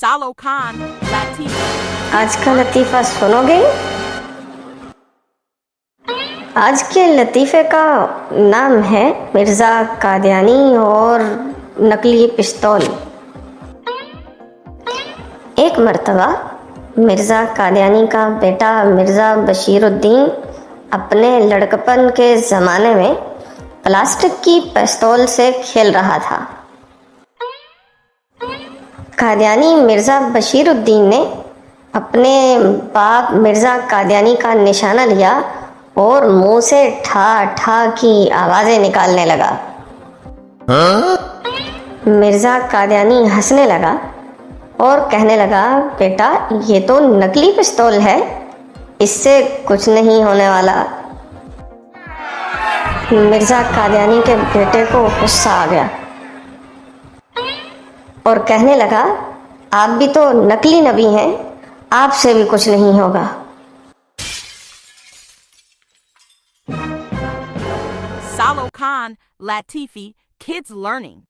Salo Khan, Latifa. आज का लतीफ़ा सुनोगे? आज के लतीफ़े का नाम है मिर्ज़ा कादियानी और नकली पिस्तौल। एक मर्तबा मिर्ज़ा कादियानी का बेटा मिर्ज़ा बशीरुद्दीन अपने लड़कपन के ज़माने में प्लास्टिक की पिस्तौल से खेल रहा था। कादियानी मिर्ज़ा बशीरुद्दीन ने अपने बाप मिर्ज़ा कादियानी का निशाना लिया और मुंह से ठा ठा की आवाज़ें निकालने लगा। मिर्ज़ा कादियानी हंसने लगा और कहने लगा, बेटा ये तो नकली पिस्तौल है, इससे कुछ नहीं होने वाला। मिर्ज़ा कादियानी के बेटे को गुस्सा आ गया और कहने लगा, आप भी तो नकली नबी हैं, आपसे भी कुछ नहीं होगा। Salo Khan, Latifi, Kids Learning.